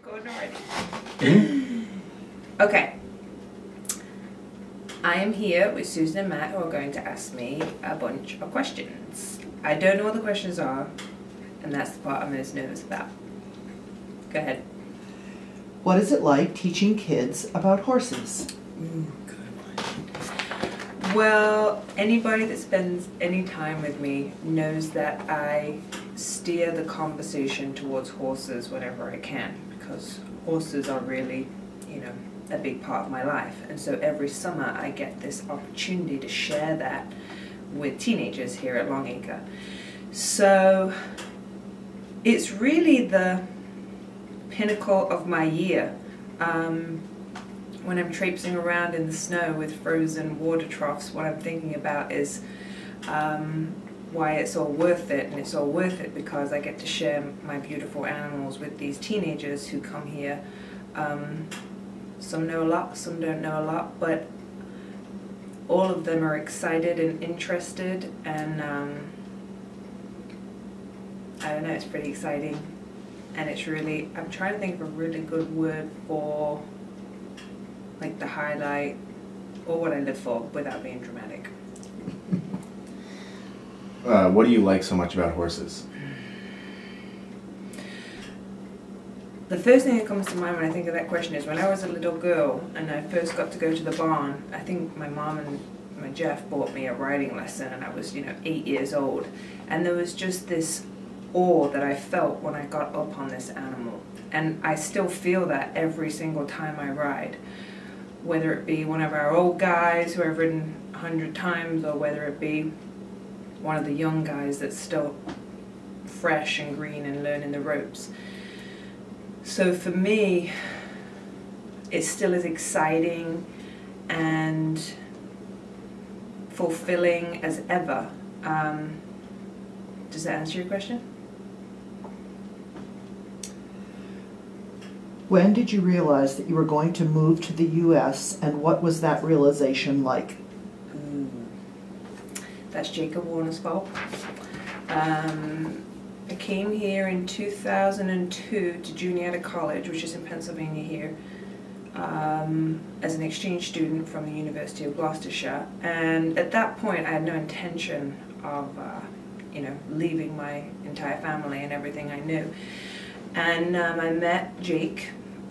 Going already. Okay. I am here with Susan and Matt, who are going to ask me a bunch of questions. I don't know what the questions are, and that's the part I'm most nervous about. Go ahead. What is it like teaching kids about horses? Good one. Well, anybody that spends any time with me knows that I steer the conversation towards horses whenever I can, because horses are really, a big part of my life. And so every summer I get this opportunity to share that with teenagers here at Longacre. So it's really the pinnacle of my year. When I'm traipsing around in the snow with frozen water troughs, what I'm thinking about is why it's all worth it. And it's all worth it because I get to share my beautiful animals with these teenagers who come here. Some know a lot, some don't know a lot, but all of them are excited and interested, and I don't know, it's pretty exciting. And it's really, I'm trying to think of a really good word for like the highlight or what I live for without being dramatic. What do you like so much about horses? The first thing that comes to mind when I think of that question is when I was a little girl and I first got to go to the barn. I think my mom and my Jeff bought me a riding lesson, and I was 8 years old, and there was just this awe that I felt when I got up on this animal, and I still feel that every single time I ride, whether it be one of our old guys who I've ridden 100 times, or whether it be one of the young guys that's still fresh and green and learning the ropes. So for me, it still is exciting and fulfilling as ever. Does that answer your question? When did you realize that you were going to move to the U.S., and what was that realization like? That's Jacob Warner's fault. I came here in 2002 to Juniata College, which is in Pennsylvania here, as an exchange student from the University of Gloucestershire. And at that point, I had no intention of, leaving my entire family and everything I knew. And I met Jake,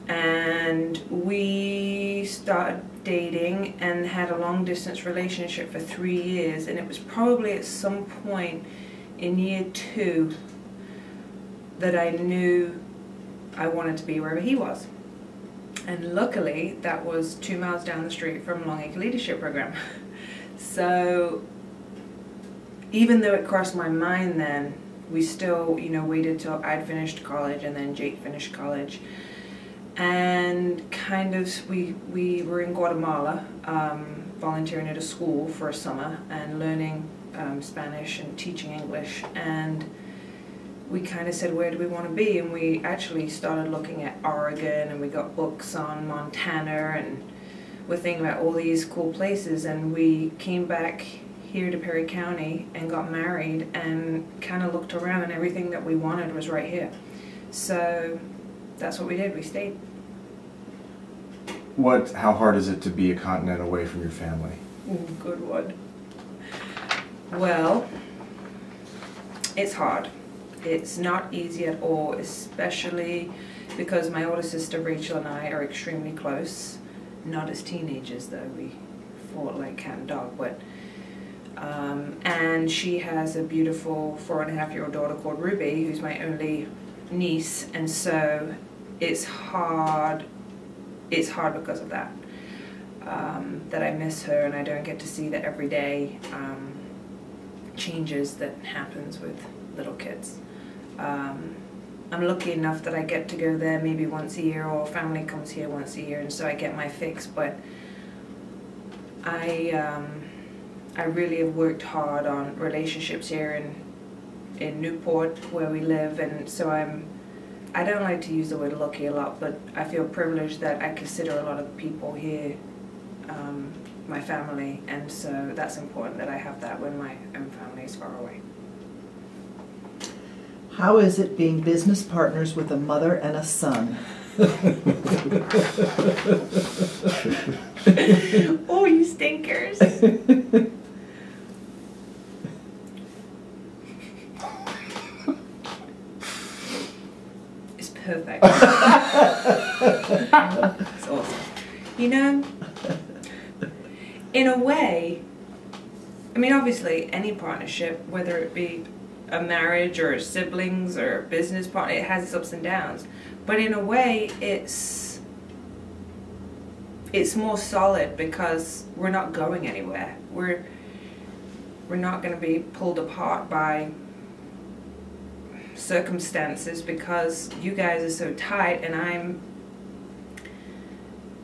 and we started dating and had a long-distance relationship for 3 years. And it was probably at some point in year 2 that I knew I wanted to be wherever he was. And luckily, that was 2 miles down the street from Longacre Leadership Program. So even though it crossed my mind then, we still, waited till I'd finished college and then Jake finished college. And kind of, we were in Guatemala, volunteering at a school for a summer and learning Spanish and teaching English. And we kind of said, where do we want to be? And we actually started looking at Oregon, and we got books on Montana, and we're thinking about all these cool places. And we came back here to Perry County and got married and kind of looked around, and everything that we wanted was right here. So that's what we did, we stayed. How hard is it to be a continent away from your family? Ooh, good one. Well, it's hard. It's not easy at all, especially because my older sister Rachel and I are extremely close. Not as teenagers though, we fought like cat and dog, but and she has a beautiful 4.5-year-old daughter called Ruby, who's my only niece, and so it's hard because of that. That I miss her and I don't get to see the everyday changes that happens with little kids. I'm lucky enough that I get to go there maybe once a year, or family comes here once a year, and so I get my fix, but I really have worked hard on relationships here in Newport where we live, and so I don't like to use the word lucky a lot, but I feel privileged that I consider a lot of the people here my family, and so that's important that I have that when my own family is far away. How is it being business partners with a mother and a son? Oh, you stinkers. It's perfect. It's awesome. You know, in a way, I mean, obviously, any partnership, whether it be a marriage or siblings or a business partner, it has its ups and downs. But in a way, it's more solid because we're not going anywhere. We're not going to be pulled apart by circumstances because you guys are so tight, and I'm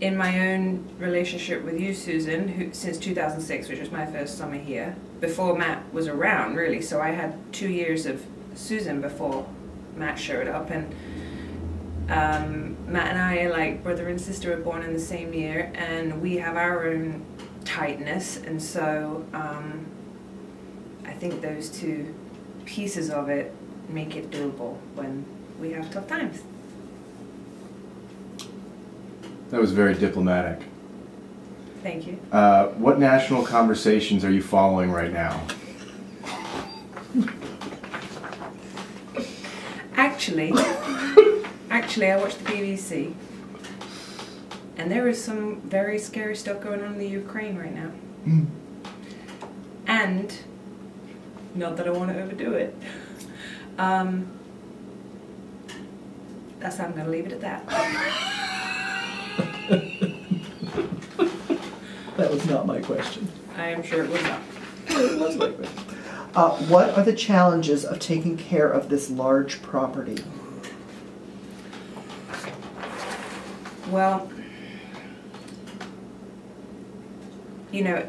in my own relationship with you, Susan, who since 2006, which was my first summer here, before Matt was around, really. So I had 2 years of Susan before Matt showed up, and Matt and I are like brother and sister, were born in the same year, and we have our own tightness, and so I think those two pieces of it make it doable when we have tough times. That was very diplomatic. Thank you. What national conversations are you following right now? Actually, I watched the BBC, and there is some very scary stuff going on in the Ukraine right now. And, not that I want to overdo it, that's how I'm going to leave it at that. That was not my question. I am sure it was not. It was my question. What are the challenges of taking care of this large property? Well, you know,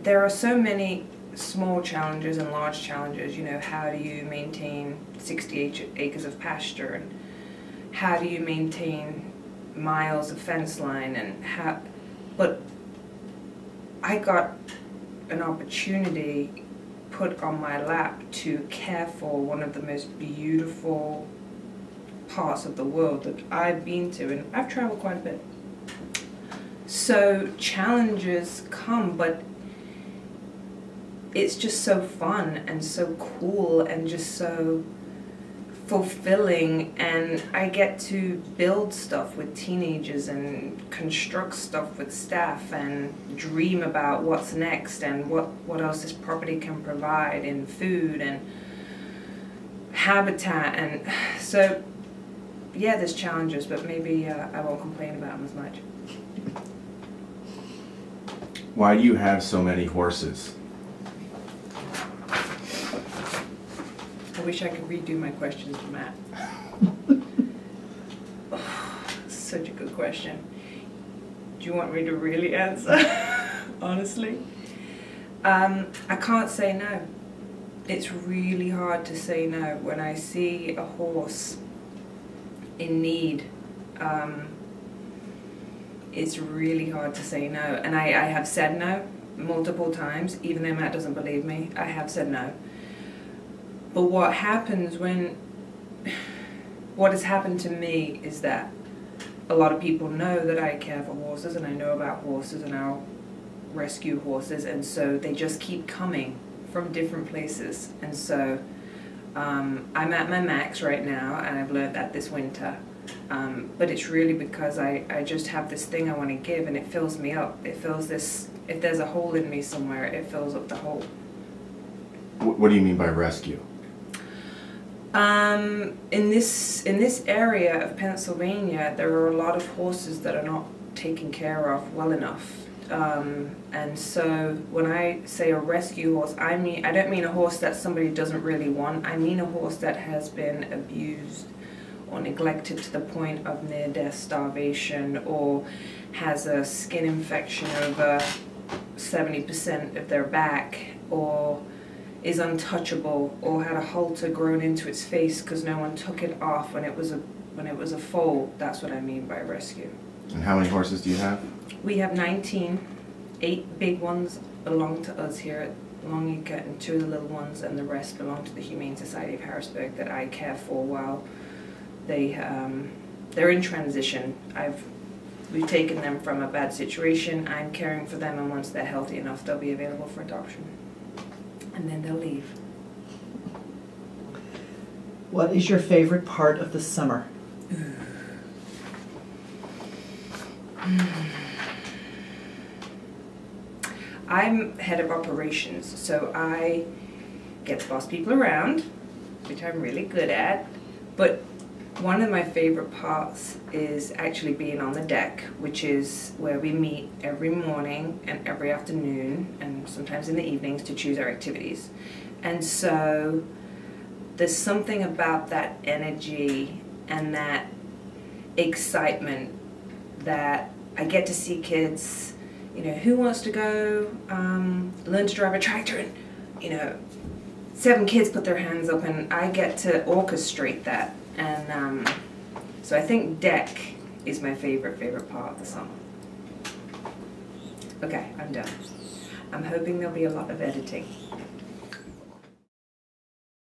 there are so many small challenges and large challenges. You know, how do you maintain 60 acres of pasture, and how do you maintain miles of fence line, and but I got an opportunity put on my lap to care for one of the most beautiful parts of the world that I've been to, and I've traveled quite a bit. So challenges come, but it's just so fun and so cool and just so fulfilling, and I get to build stuff with teenagers and construct stuff with staff and dream about what's next and what else this property can provide in food and habitat. And so yeah, there's challenges, but maybe I won't complain about them as much. Why do you have so many horses? I wish I could redo my questions to Matt. Oh, such a good question. Do you want me to really answer? Honestly? I can't say no. It's really hard to say no. When I see a horse in need, it's really hard to say no. And I have said no multiple times, even though Matt doesn't believe me. I have said no. But what happens what has happened to me is that a lot of people know that I care for horses, and I know about horses, and I'll rescue horses, and so they just keep coming from different places. And so I'm at my max right now, and I've learned that this winter. But it's really because I just have this thing I want to give, and it fills me up. It fills this, if there's a hole in me somewhere, it fills up the hole. What do you mean by rescue? In this area of Pennsylvania, there are a lot of horses that are not taken care of well enough. And so when I say a rescue horse, I don't mean a horse that somebody doesn't really want. I mean a horse that has been abused or neglected to the point of near-death starvation, or has a skin infection over 70% of their back, or is untouchable, or had a halter grown into its face because no one took it off when it was a foal. That's what I mean by rescue. And how many horses do you have? We have 19. 8 big ones belong to us here at Longacre, and 2 of the little ones, and the rest belong to the Humane Society of Harrisburg that I care for while they they're in transition. We've taken them from a bad situation. I'm caring for them, and once they're healthy enough, they'll be available for adoption. And then they'll leave. What is your favorite part of the summer? I'm head of operations, so I get to boss people around, which I'm really good at. But one of my favorite parts is actually being on the deck, which is where we meet every morning and every afternoon and sometimes in the evenings to choose our activities. And so there's something about that energy and that excitement that I get to see kids, you know, who wants to go learn to drive a tractor, and, you know, 7 kids put their hands up, and I get to orchestrate that. And so I think deck is my favorite part of the summer. Okay, I'm done. I'm hoping there'll be a lot of editing.